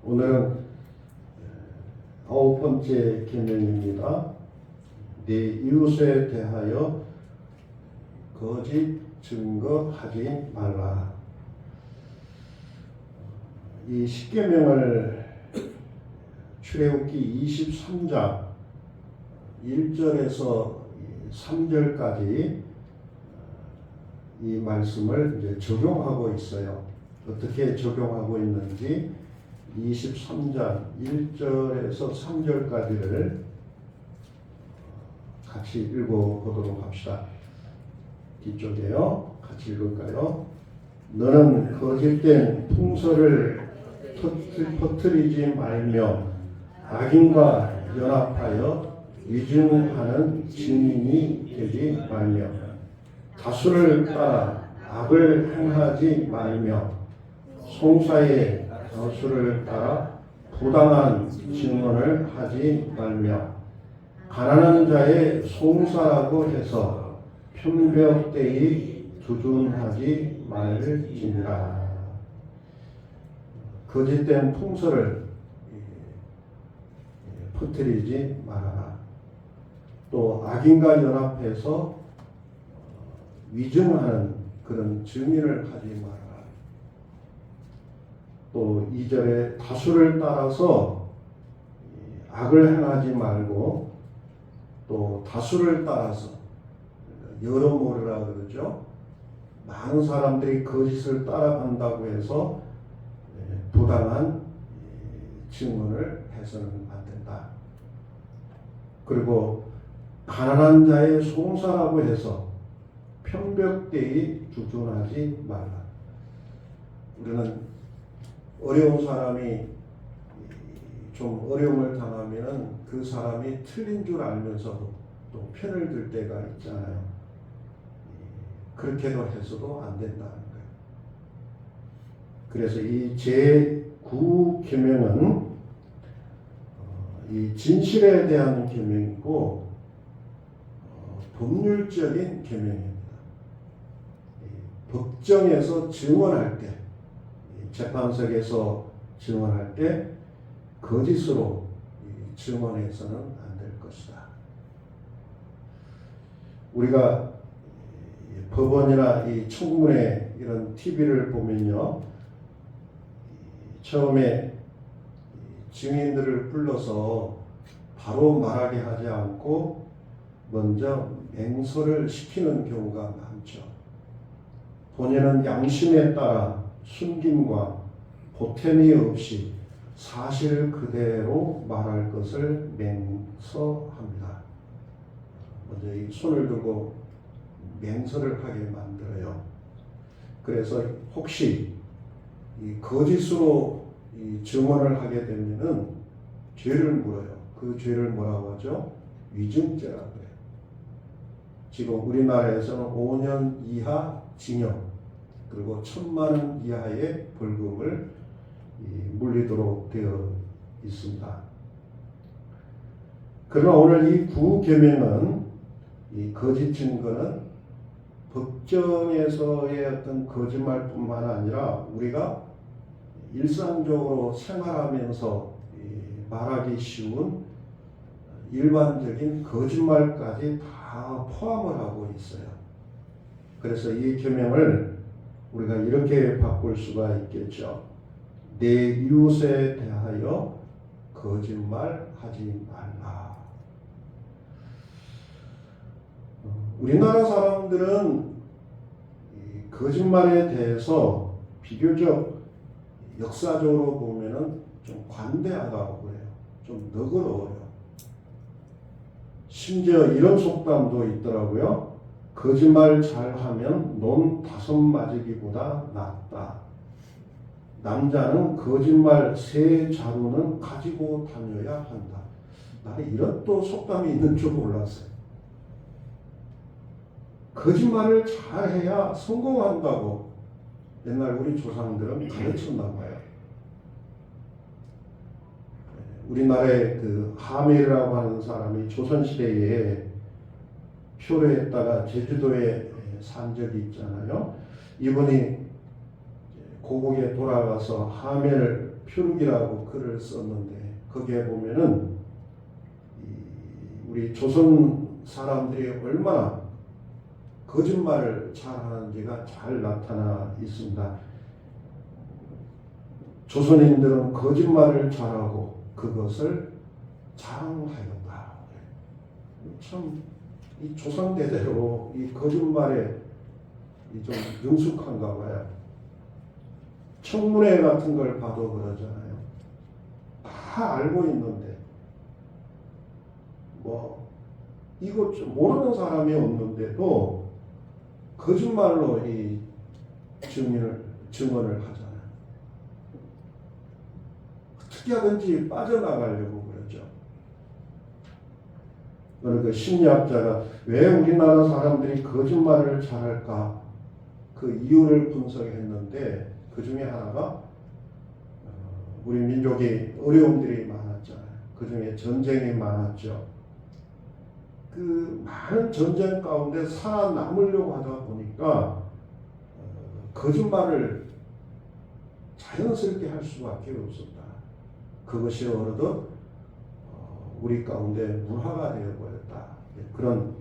오늘은 9번째 계명입니다. 네 이웃에 대하여 거짓 증거하지 말라. 이 십계명을 출애굽기 23장 1절에서 3절까지 이 말씀을 이제 적용하고 있어요. 어떻게 적용하고 있는지 23장 1절에서 3절까지를 같이 읽어보도록 합시다. 뒤쪽에요. 같이 읽을까요? 너는 거짓된 풍설을 퍼뜨리지 말며 악인과 연합하여 위증하는 증인이 되지 말며 다수를 따라 악을 행하지 말며 송사의 다수를 따라 부당한 증언을 하지 말며 가난한 자의 송사라고 해서 편벽되이 두둔하지 말지니라. 거짓된 풍설을 퍼뜨리지 말아라. 또 악인과 연합해서 위증하는 그런 증인을 하지 말아라. 또 2절에 다수를 따라서 악을 행하지 말고 또 다수를 따라서 여러모르라 그러죠. 많은 사람들이 거짓을 따라간다고 해서 부당한 증언을 해서는 안 된다. 그리고 가난한 자의 송사라고 해서 편벽되이 두둔하지 말라. 우리는 어려운 사람이 좀 어려움을 당하면 그 사람이 틀린 줄 알면서도 또 편을 들 때가 있잖아요. 그렇게도 해서도 안 된다는 거예요. 그래서 이 제9계명은 이 진실에 대한 계명이고 법률적인 계명입니다. 법정에서 증언할 때, 재판석에서 증언할 때 거짓으로 증언해서는 안 될 것이다. 우리가 법원이나 이 청문회 이런 TV를 보면요, 처음에 증인들을 불러서 바로 말하게 하지 않고 먼저 맹설을 시키는 경우가 많죠. 본인은 양심에 따라 숨김과 보탬이 없이 사실 그대로 말할 것을 맹서합니다. 먼저 이 손을 들고 맹설을 하게 만들어요. 그래서 혹시 이 거짓으로 이 증언을 하게 되면은 죄를 물어요. 그 죄를 뭐라고 하죠? 위증죄라고 해요. 지금 우리나라에서는 5년 이하 징역 그리고 1,000만 원 이하의 벌금을 물리도록 되어 있습니다. 그러나 오늘 이 9계명은 이 거짓 증거는 법정에서의 어떤 거짓말뿐만 아니라 우리가 일상적으로 생활하면서 말하기 쉬운 일반적인 거짓말까지 다 포함을 하고 있어요. 그래서 이 계명을 우리가 이렇게 바꿀 수가 있겠죠. 내 이웃에 대하여 거짓말하지 말라. 우리나라 사람들은 이 거짓말에 대해서 비교적 역사적으로 보면은 좀 관대하다고 그래요. 좀 너그러워요. 심지어 이런 속담도 있더라고요. 거짓말 잘하면 논 5 맞으기보다 낫다. 남자는 거짓말 3 자루는 가지고 다녀야 한다. 나는 이런 또 속담이 있는 줄 몰랐어요. 거짓말을 잘해야 성공한다고 옛날 우리 조상들은 가르쳤나 봐요. 우리나라의 그 하멜이라고 하는 사람이 조선시대에 표류했다가 제주도에 산 적이 있잖아요. 이분이 고국에 돌아가서 하멜 표류기라고 글을 썼는데 거기에 보면은 우리 조선 사람들이 얼마나 거짓말을 잘하는지가 잘 나타나 있습니다. 조선인들은 거짓말을 잘하고 그것을 자랑하였다. 참 이 조상대대로 이 거짓말에 좀 능숙한가 봐요. 청문회 같은 걸 봐도 그러잖아요. 다 알고 있는데 뭐 이거 모르는 사람이 없는데도 거짓말로 이 증언을 하잖아요. 어떻게 하든지 빠져나가려고 그러죠. 그러니까 심리학자가 왜 우리나라 사람들이 거짓말을 잘할까 그 이유를 분석했는데 그 중에 하나가 우리 민족이 어려움들이 많았잖아요. 그 중에 전쟁이 많았죠. 그 많은 전쟁 가운데 살아남으려고 하다 보니까 거짓말을 자연스럽게 할 수밖에 없었다. 그것이 어느덧 우리 가운데 문화가 되어버렸다. 그런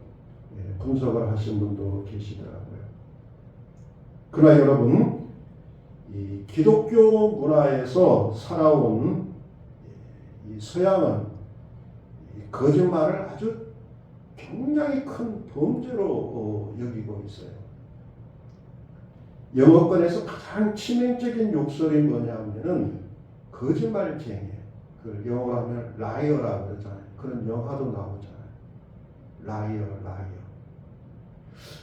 분석을 하신 분도 계시더라고요. 그러나 여러분, 이 기독교 문화에서 살아온 이 서양은 이 거짓말을 아주 굉장히 큰 범죄로 여기고 있어요. 영어권에서 가장 치명적인 욕설이 뭐냐면은 거짓말쟁이. 그 영어로 하면 라이어라고 그러잖아요. 그런 영화도 나오잖아요. 라이어.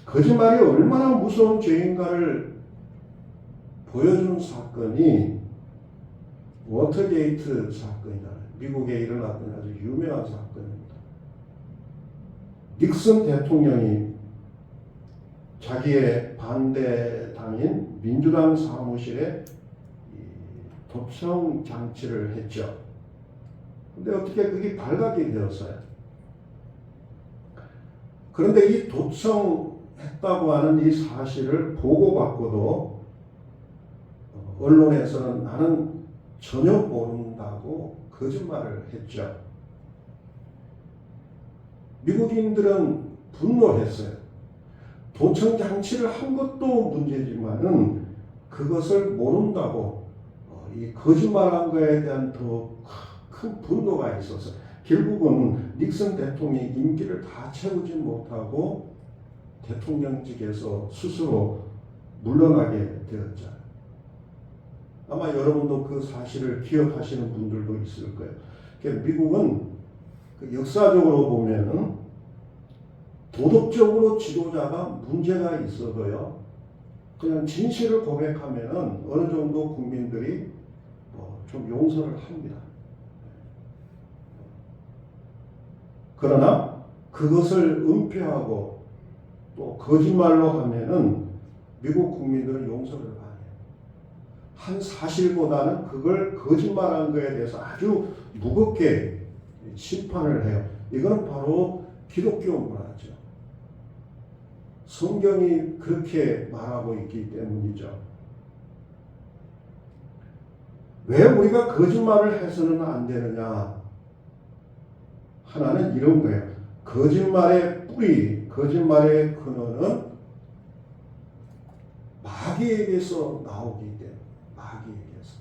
거짓말이 얼마나 무서운 죄인가를 보여준 사건이 워터게이트 사건이잖아요. 미국에 일어났던 아주 유명한 사건입니다. 닉슨 대통령이 자기의 반대당인 민주당 사무실에 도청 장치를 했죠. 근데 어떻게 그게 발각이 되었어요. 그런데 이 도청했다고 하는 이 사실을 보고받고도 언론에서는 나는 전혀 모른다고 거짓말을 했죠. 미국인들은 분노했어요. 도청 장치를 한 것도 문제지만은 그것을 모른다고 이 거짓말한 거에 대한 더 큰 분노가 있어서 결국은 닉슨 대통령이 임기를 다 채우지 못하고 대통령직에서 스스로 물러나게 되었죠. 아마 여러분도 그 사실을 기억하시는 분들도 있을 거예요. 그러니까 미국은 그 역사적으로 보면은 도덕적으로 지도자가 문제가 있어도요, 그냥 진실을 고백하면은 어느 정도 국민들이 좀 용서를 합니다. 그러나 그것을 은폐하고 또 거짓말로 하면은 미국 국민들은 용서를 안 해요. 한 사실보다는 그걸 거짓말한 거에 대해서 아주 무겁게 심판을 해요. 이건 바로 기독교 문화죠. 성경이 그렇게 말하고 있기 때문이죠. 왜 우리가 거짓말을 해서는 안 되느냐? 하나는 이런 거예요. 거짓말의 뿌리, 거짓말의 근원은 마귀에게서 나오기 때문에 마귀에게서.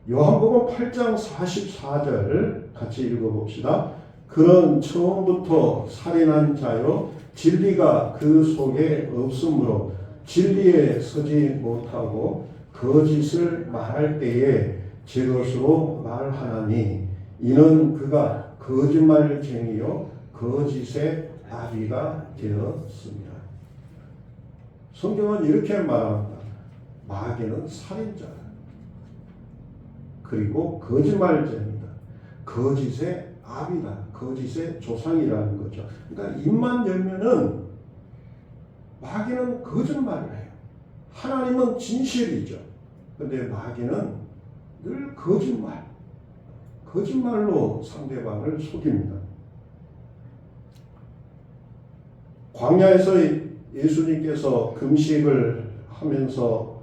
요한복음 8장 44절 같이 읽어봅시다. 그는 처음부터 살인한 자요 진리가 그 속에 없으므로 진리에 서지 못하고 거짓을 말할 때에 제 것으로 말하나니 이는 그가 거짓말쟁이요 거짓의 아비가 되었습니다. 성경은 이렇게 말합니다. 마귀는 살인자다. 그리고 거짓말쟁이다. 거짓의 아비다. 거짓의 조상이라는 거죠. 그러니까 입만 열면은 마귀는 거짓말을 해요. 하나님은 진실이죠. 그런데 마귀는 늘 거짓말로 상대방을 속입니다. 광야에서 예수님께서 금식을 하면서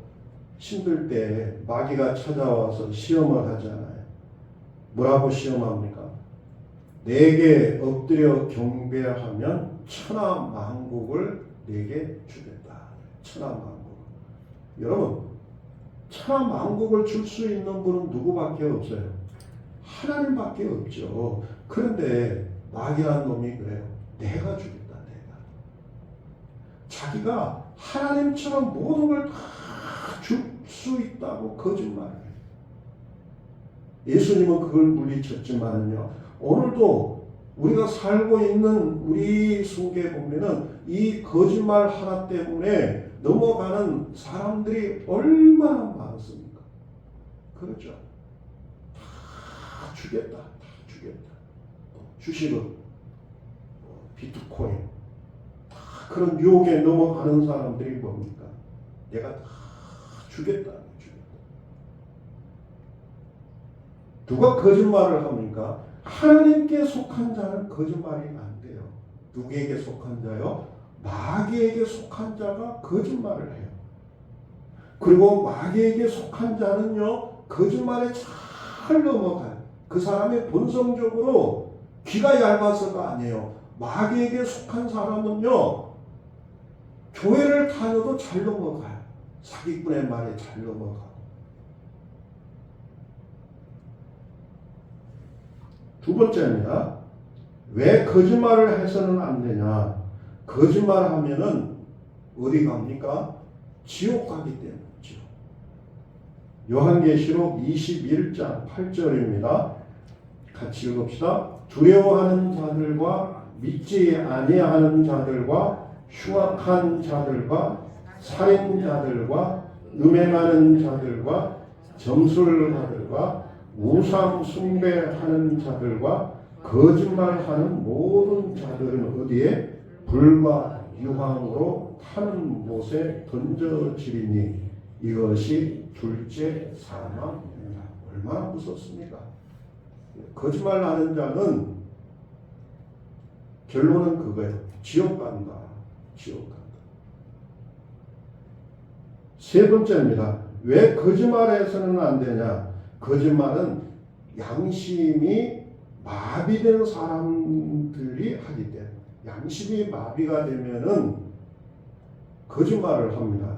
힘들 때 마귀가 찾아와서 시험을 하잖아요. 뭐라고 시험합니까? 내게 엎드려 경배하면 천하 만국을 내게 주겠다. 천하 만국. 여러분, 천하 만국을 줄 수 있는 분은 누구밖에 없어요? 하나님밖에 없죠. 그런데 마귀란 놈이 그래요. 내가 주겠다. 내가. 자기가 하나님처럼 모든 걸 다 줄 수 있다고 거짓말해요. 예수님은 그걸 물리쳤지만요. 오늘도 우리가 살고 있는 우리 속에 보면은 이 거짓말 하나 때문에 넘어가는 사람들이 얼마나 많습니까? 그렇죠. 다 주겠다. 다 주겠다. 주식은 비트코인 다 그런 유혹에 넘어가는 사람들이 뭡니까? 내가 다 주겠다. 누가 거짓말을 합니까? 하나님께 속한 자는 거짓말이 안 돼요. 누구에게 속한 자요? 마귀에게 속한 자가 거짓말을 해요. 그리고 마귀에게 속한 자는요, 거짓말에 잘 넘어가요. 그 사람이 본성적으로 귀가 얇아서가 아니에요. 마귀에게 속한 사람은요, 교회를 다녀도 잘 넘어가요. 사기꾼의 말에 잘 넘어가고. 두 번째입니다. 왜 거짓말을 해서는 안 되냐? 거짓말하면은 어디 갑니까? 지옥 가기 때문이죠. 요한계시록 21장 8절입니다. 같이 읽읍시다. 두려워하는 자들과 믿지 아니하는 자들과 흉악한 자들과 살인자들과 음행하는 자들과 점술가들과 우상 숭배하는 자들과 거짓말하는 모든 자들은 어디에? 불과 유황으로 타는 못에 던져지리니 이것이 둘째 사망입니다. 얼마나 무섭습니까? 거짓말 하는 자는 결론은 그거예요. 지옥 간다. 지옥 간다. 세 번째입니다. 왜 거짓말해서는 안 되냐? 거짓말은 양심이 마비된 사람들이 하기 때문에 양심이 마비가 되면은 거짓말을 합니다.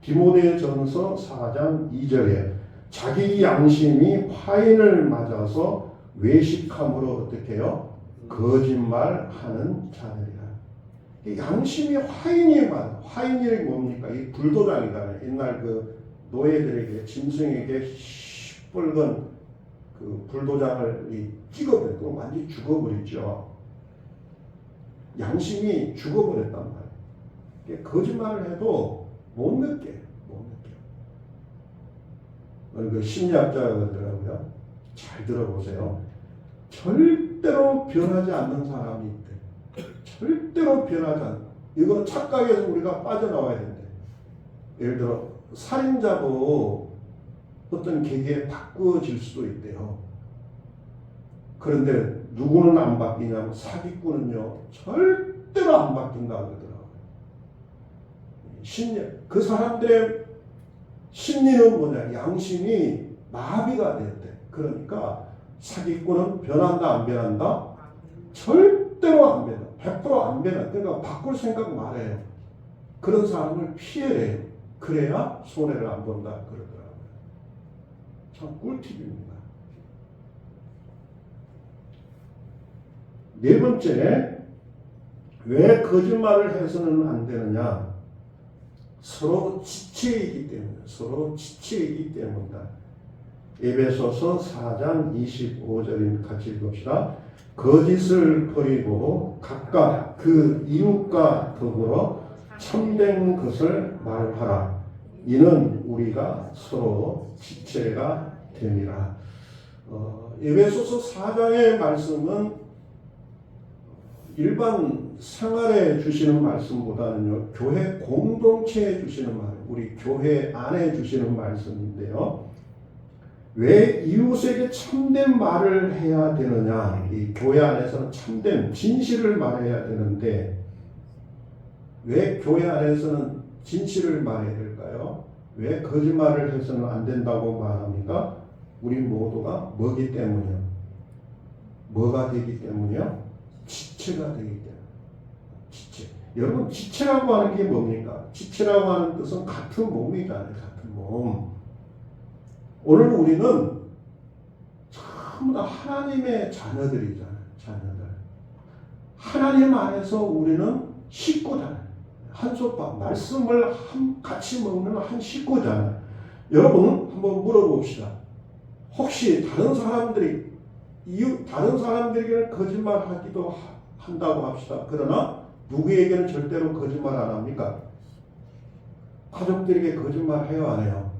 디모데전서 4장 2절에 자기 양심이 화인을 맞아서 외식함으로 어떻게 해요? 거짓말하는 자들이라. 양심이 화인이 맞아. 화인이 뭡니까? 이 불도장이잖아요. 옛날 그 노예들에게 짐승에게 시뻘건 그 불도장을 찍어버렸고 완전히 죽어버리죠. 양심이 죽어버렸단 말이에요. 거짓말을 해도 못 느껴요. 못 느껴요. 그 심리학자가 그러더라고요. 잘 들어보세요. 절대로 변하지 않는 사람이 있대. 절대로 변하지 않는. 이거는 착각에서 우리가 빠져나와야 된대. 예를 들어 살인자도 어떤 계기에 바꾸어질 수도 있대요. 그런데 누구는 안 바뀌냐면 사기꾼은요 절대로 안 바뀐다 그러더라고요. 그 사람들의 심리는 뭐냐? 양심이 마비가 됐대. 그러니까 사기꾼은 변한다 안 변한다? 절대로 안 변한다. 100%안 변한다. 그러니까 바꿀 생각 말해요. 그런 사람을 피해래요. 그래야 손해를 안 본다 그러더라고요. 참 꿀팁입니다. 네 번째, 왜 거짓말을 해서는 안 되느냐? 서로 지체이기 때문에, 서로 지체이기 때문이다. 에베소서 4장 25절입니다. 같이 읽읍시다. 거짓을 버리고 각각 그 이웃과 더불어 참된 것을 말하라. 이는 우리가 서로 지체가 됨이라. 에베소서 4장의 말씀은 일반 생활에 주시는 말씀보다는요, 교회 공동체에 주시는 말, 우리 교회 안에 주시는 말씀인데요. 왜 이웃에게 참된 말을 해야 되느냐? 이 교회 안에서는 참된 진실을 말해야 되는데 왜 교회 안에서는 진실을 말해야 될까요? 볼까요? 왜 거짓말을 해서는 안 된다고 말합니까? 우리 모두가 뭐기 때문이요? 뭐가 되기 때문이요? 지체가 되기 때문에. 지체. 여러분, 지체라고 하는 게 뭡니까? 지체라고 하는 뜻은 같은 몸이잖아요. 같은 몸. 오늘 우리는 전부 다 하나님의 자녀들이잖아요. 자녀들. 하나님 안에서 우리는 식구잖아요. 한솥밥, 말씀을 같이 먹는 한 식구잖아요. 여러분, 한번 물어봅시다. 혹시 다른 사람들에게는 거짓말하기도 한다고 합시다. 그러나 누구에게는 절대로 거짓말 안 합니까? 가족들에게 거짓말 해요, 안 해요?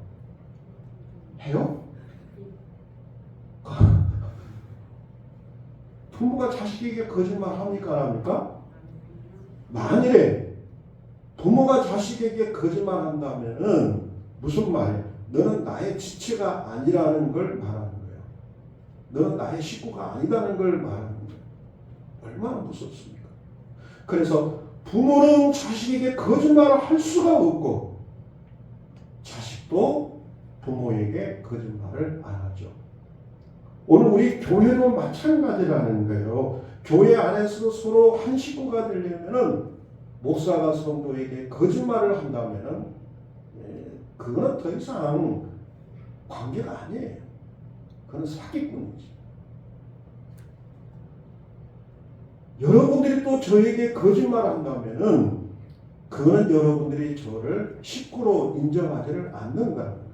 해요? 부모가 자식에게 거짓말 합니까, 안 합니까? 만일에 부모가 자식에게 거짓말 한다면은 무슨 말이에요? 너는 나의 지체가 아니라는 걸 말하는 거예요. 너는 나의 식구가 아니라는 걸 말하는 거예요. 얼마나 무섭습니까? 그래서 부모는 자식에게 거짓말을 할 수가 없고 자식도 부모에게 거짓말을 안 하죠. 오늘 우리 교회도 마찬가지라는 거예요. 교회 안에서도 서로 한 식구가 되려면은 목사가 성도에게 거짓말을 한다면은 그거는 더 이상 관계가 아니에요. 그건 사기꾼이지. 여러분들이 또 저에게 거짓말 한다면은 그거는 여러분들이 저를 식구로 인정하지를 않는다는 거예요.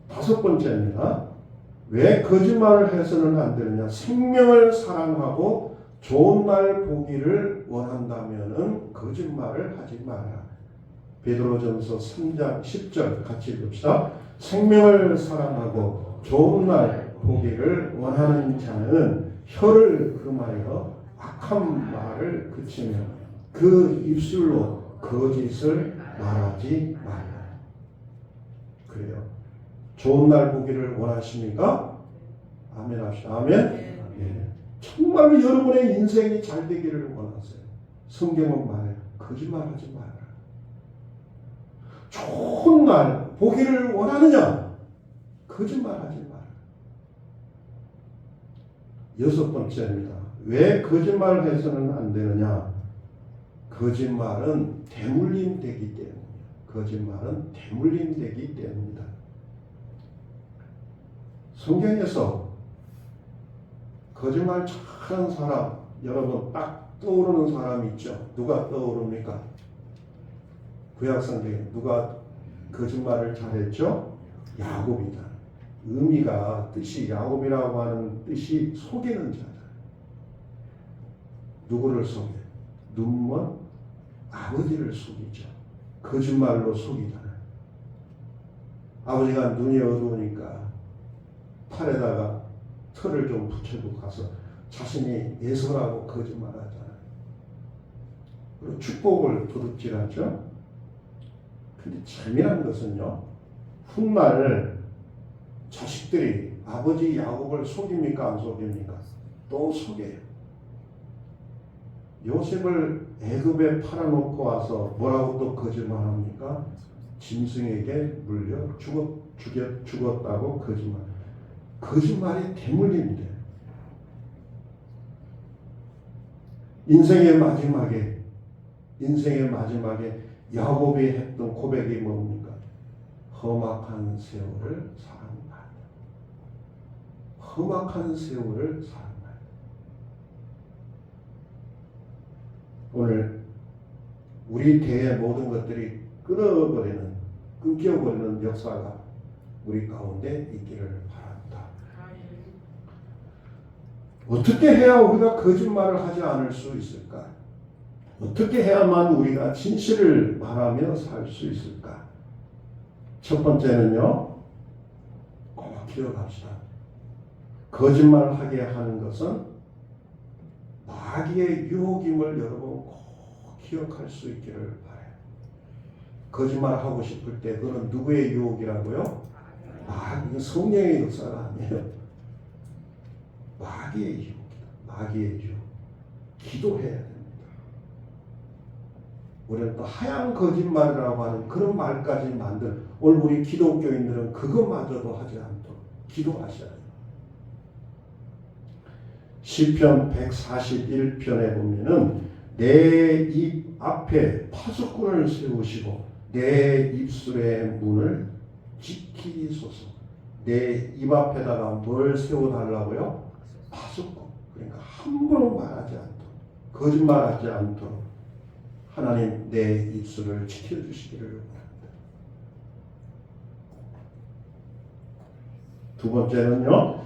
다섯 번째입니다. 왜 거짓말을 해서는 안 되느냐? 생명을 사랑하고 좋은 날 보기를 원한다면은 거짓말을 하지 마라. 베드로전서 3장 10절 같이 읽읍시다. 생명을 사랑하고 좋은 날 보기를 원하는 자는 혀를 금하여 악한 말을 그치며 그 입술로 거짓을 말하지 말라. 그래요. 좋은 날 보기를 원하십니까? 아멘 합시다. 아멘. 네. 정말로 여러분의 인생이 잘 되기를 원하세요. 성경은 말해요. 거짓말하지 마라. 좋은 날 보기를 원하느냐? 거짓말하지 마라. 여섯 번째입니다. 왜 거짓말을 해서는 안 되느냐? 거짓말은 대물림 되기 때문이에요. 거짓말은 대물림 되기 때문이다. 성경에서 거짓말 잘하는 사람, 여러분 딱 떠오르는 사람이 있죠. 누가 떠오릅니까? 구약성경에 누가 거짓말을 잘했죠? 야곱이다. 의미가 뜻이 야곱이라고 하는 뜻이 속이는 자다. 누구를 속여? 눈먼 아버지를 속이죠. 거짓말로 속이잖아요. 아버지가 눈이 어두우니까 팔에다가 털을 좀 붙여두고 가서 자신이 예서라고 거짓말하잖아요. 그리고 축복을 도둑질하죠. 근데 재미난 것은요, 훗날 자식들이 아버지 야곱을 속입니까, 안 속입니까? 또 속여요. 요셉을 애굽에 팔아놓고 와서 뭐라고 또 거짓말합니까? 짐승에게 물려 죽었다고 거짓말. 거짓말이 대물림이 돼요. 인생의 마지막에 야곱이 했던 고백이 뭡니까? 험악한 세월을 사랑한다. 험악한 세월을 사랑한다. 오늘 우리 대의 모든 것들이 끊겨버리는 역사가 우리 가운데 있기를 바랍니다. 어떻게 해야 우리가 거짓말을 하지 않을 수 있을까? 어떻게 해야만 우리가 진실을 말하며 살 수 있을까? 첫 번째는요, 꼭 기억합시다. 거짓말하게 하는 것은 마귀의 유혹임을 여러분 꼭 기억할 수 있기를 바라요. 거짓말하고 싶을 때 그는 누구의 유혹이라고요? 마귀, 성령의 역사가 아니에요. 마귀의 유혹이다. 마귀의 유혹. 기도해야 됩니다. 우리는 또 하얀 거짓말이라고 하는 그런 말까지 만든, 오늘 우리 기독교인들은 그것마저도 하지 않도록 기도하셔야 돼요. 시편 141편에 보면은 내 입 앞에 파수꾼을 세우시고 내 입술의 문을 지키소서. 내 입 앞에다가 뭘 세워달라고요? 파수꾼. 그러니까 함부로 말하지 않도록, 거짓말하지 않도록 하나님 내 입술을 지켜주시기를 원합니다. 두 번째는요,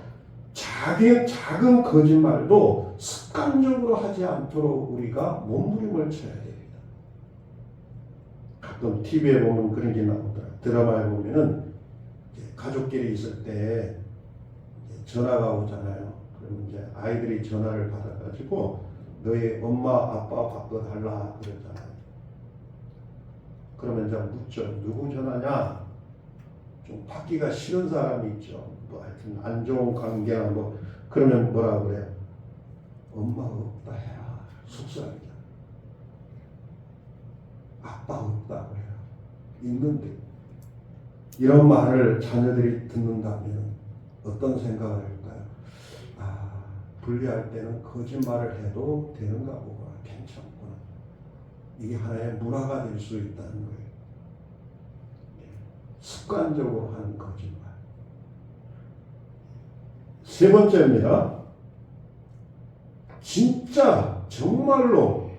작은 거짓말도 습관적으로 하지 않도록 우리가 몸부림을 쳐야 됩니다. 가끔 TV에 보면 그런 게 나오더라. 드라마에 보면은 가족끼리 있을 때 전화가 오잖아요. 그러면 이제 아이들이 전화를 받아가지고 너희 엄마 아빠 바꿔달라 그러잖아요. 그러면 이제 묻죠. 누구 전화냐? 좀 받기가 싫은 사람이 있죠. 뭐 하여튼 안 좋은 관계나 뭐 그러면 뭐라 그래요? 엄마 없다 해라. 속상하게. 아빠 없다고 해라. 있는데 이런 말을 자녀들이 듣는다면 어떤 생각을 할까요? 아, 분리할 때는 거짓말을 해도 되는가 보구나. 괜찮구나. 이게 하나의 문화가 될 수 있다는 거예요. 습관적으로 하는 거짓말. 세 번째입니다. 진짜 정말로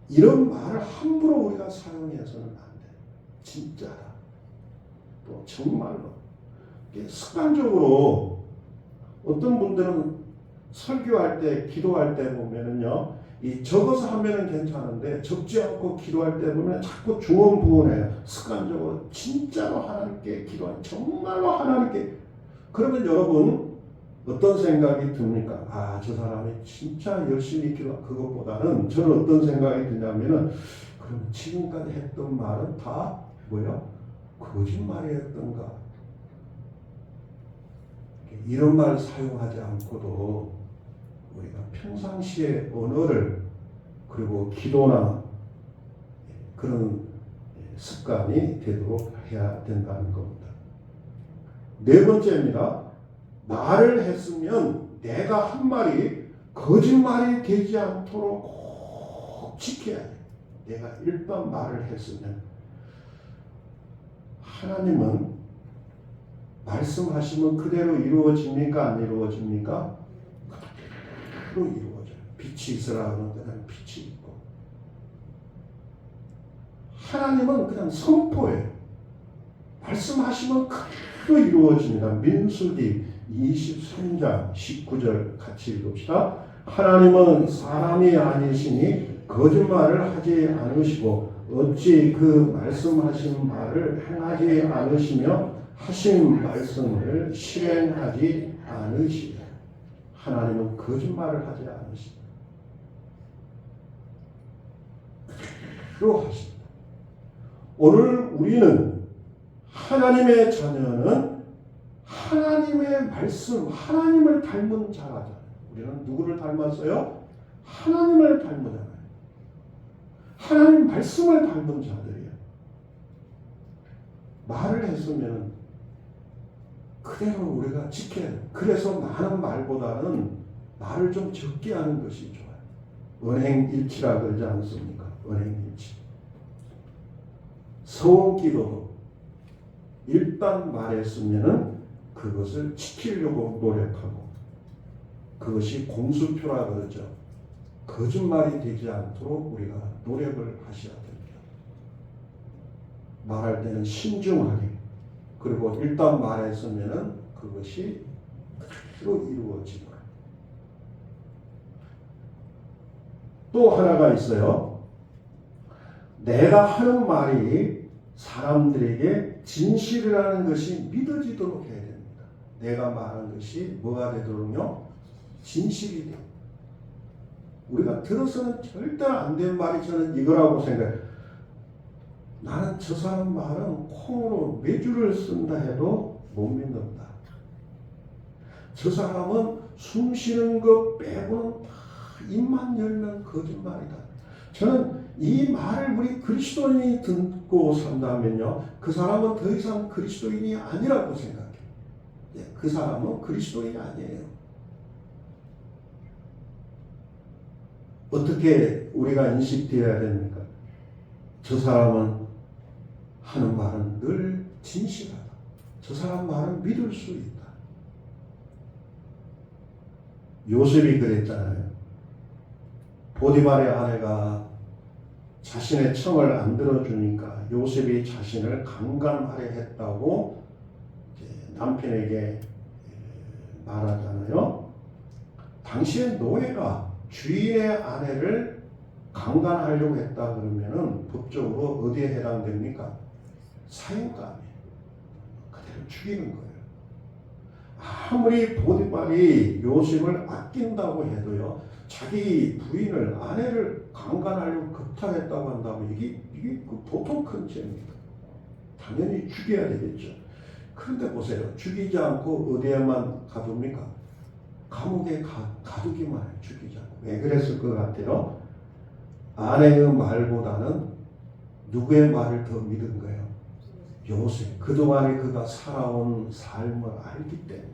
이런 말을 함부로 우리가 사용해서는 안 돼. 진짜다. 또 정말로. 습관적으로 어떤 분들은 설교할 때, 기도할 때 보면은요, 이 적어서 하면은 괜찮은데 적지 않고 기도할 때 보면 자꾸 중언부언해요. 습관적으로 진짜로 하나님께 기도하는, 정말로 하나님께. 그러면 여러분 어떤 생각이 듭니까? 아, 저 사람이 진짜 열심히 기도. 그것보다는 저는 어떤 생각이 드냐면은, 그럼 지금까지 했던 말은 다 뭐야? 거짓말이었던가? 이런 말 사용하지 않고도 우리가 평상시의 언어를, 그리고 기도나 그런 습관이 되도록 해야 된다는 겁니다. 네 번째입니다. 말을 했으면 내가 한 말이 거짓말이 되지 않도록 꼭 지켜야 돼. 내가 일단 말을 했으면, 하나님은 말씀하시면 그대로 이루어집니까? 안 이루어집니까? 그대로 이루어져요. 빛이 있으라 하는 데는 빛이 있고, 하나님은 그냥 선포해요. 말씀하시면 그대로 이루어집니다. 민수기 23장 19절 같이 읽읍시다. 하나님은 사람이 아니시니 거짓말을 하지 않으시고 어찌 그 말씀하신 말을 행하지 않으시며 하신 말씀을 실행하지 않으시냐. 하나님은 거짓말을 하지 않으십니다. 그대로 하십니다. 오늘 우리는 하나님의 자녀는 하나님의 말씀, 하나님을 닮은 자라잖아요. 우리는 누구를 닮았어요? 하나님을 닮았잖아요. 하나님 말씀을 닮은 자들이에요. 말을 했으면 그대로 우리가 지켜야 돼요. 그래서 많은 말보다는 말을 좀 적게 하는 것이 좋아요. 언행일치라 그러지 않습니까? 언행일치. 서원기도도 일단 말했으면은 그것을 지키려고 노력하고, 그것이 공수표라 그러죠. 거짓말이 되지 않도록 우리가 노력을 하셔야 됩니다. 말할 때는 신중하게, 그리고 일단 말했으면은 그것이 그대로 이루어지도록. 또 하나가 있어요. 내가 하는 말이 사람들에게 진실이라는 것이 믿어지도록 해야 됩니다. 내가 말한 것이 뭐가 되도록요? 진실이 돼요. 우리가 들어서는 절대로 안 된 말이 저는 이거라고 생각해요. 나는 저 사람 말은 콩으로 메주를 쓴다 해도 못 믿는다. 저 사람은 숨 쉬는 것 빼고는 다 입만 열면 거짓말이다. 저는 이 말을 우리 그리스도인이 듣고 산다면요, 그 사람은 더 이상 그리스도인이 아니라고 생각해요. 그 사람은 그리스도인이 아니에요. 어떻게 우리가 인식되어야 됩니까? 저 사람은 하는 말은 늘 진실하다. 저 사람 말은 믿을 수 있다. 요셉이 그랬잖아요. 보디발의 아내가 자신의 청을 안 들어주니까 요셉이 자신을 강간하려 했다고 남편에게 말하잖아요. 당시에 노예가 주인의 아내를 강간하려고 했다 그러면은 법적으로 어디에 해당됩니까? 사형감이에요. 그대로 죽이는 거예요. 아무리 보디발이 요셉을 아낀다고 해도요, 자기 부인을, 아내를 강간하려고 급탈했다고 한다면 이게 보통 큰 죄입니다. 당연히 죽여야 되겠죠. 그런데 보세요. 죽이지 않고 어디에만 가둡니까? 감옥에 가두기만 해요. 죽이지 않고. 왜 그랬을 것 같아요? 아내의 말보다는 누구의 말을 더 믿은 거예요? 요셉. 그동안에 그가 살아온 삶을 알기 때문에.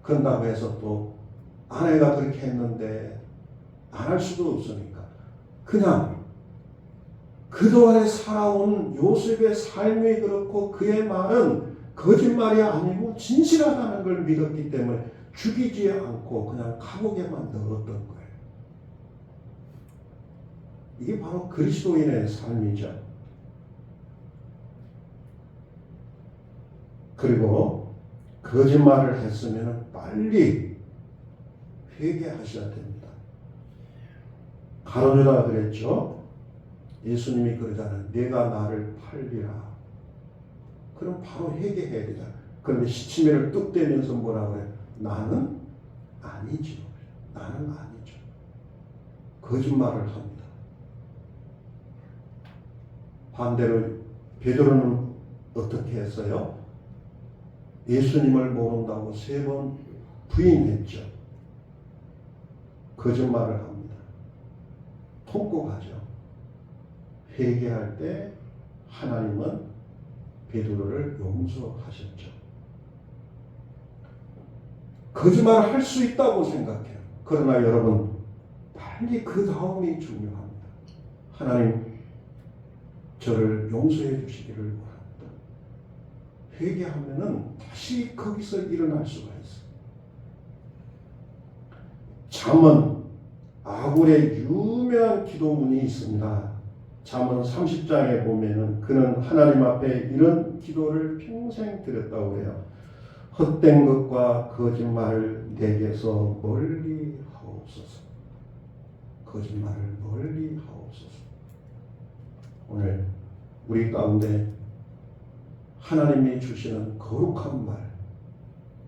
그런다고 해서 또 아내가 그렇게 했는데 안 할 수도 없으니까 그냥 그동안에 살아온 요셉의 삶이 그렇고 그의 말은 거짓말이 아니고 진실하다는 걸 믿었기 때문에 죽이지 않고 그냥 감옥에만 넣었던 거예요. 이게 바로 그리스도인의 삶이죠. 그리고 거짓말을 했으면 빨리 회개하셔야 됩니다. 가룟유다가 그랬죠. 예수님이 그러잖아요. 내가 나를 팔리라. 그럼 바로 회개해야 되잖아요. 그런데 시치미를 뚝 떼면서 뭐라고 그래요? 나는 아니죠. 나는 아니죠. 거짓말을 합니다. 반대로 베드로는 어떻게 했어요? 예수님을 모른다고 3번 부인했죠. 거짓말을 합니다. 통곡하죠. 회개할 때 하나님은 베드로를 용서하셨죠. 거짓말을 할 수 있다고 생각해요. 그러나 여러분, 빨리 그 다음이 중요합니다. 하나님, 저를 용서해 주시기를 원합니다. 회개하면은 다시 거기서 일어날 수가 있어요. 잠언 아굴의 유명한 기도문이 있습니다. 잠언 30장에 보면은 그는 하나님 앞에 이런 기도를 평생 드렸다고 해요. 헛된 것과 거짓말을 내게서 멀리 하옵소서. 거짓말을 멀리 하옵소서. 오늘 우리 가운데 하나님이 주시는 거룩한 말,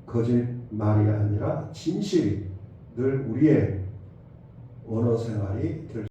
거짓말이 아니라 진실이 늘 우리의 언어 생활이 될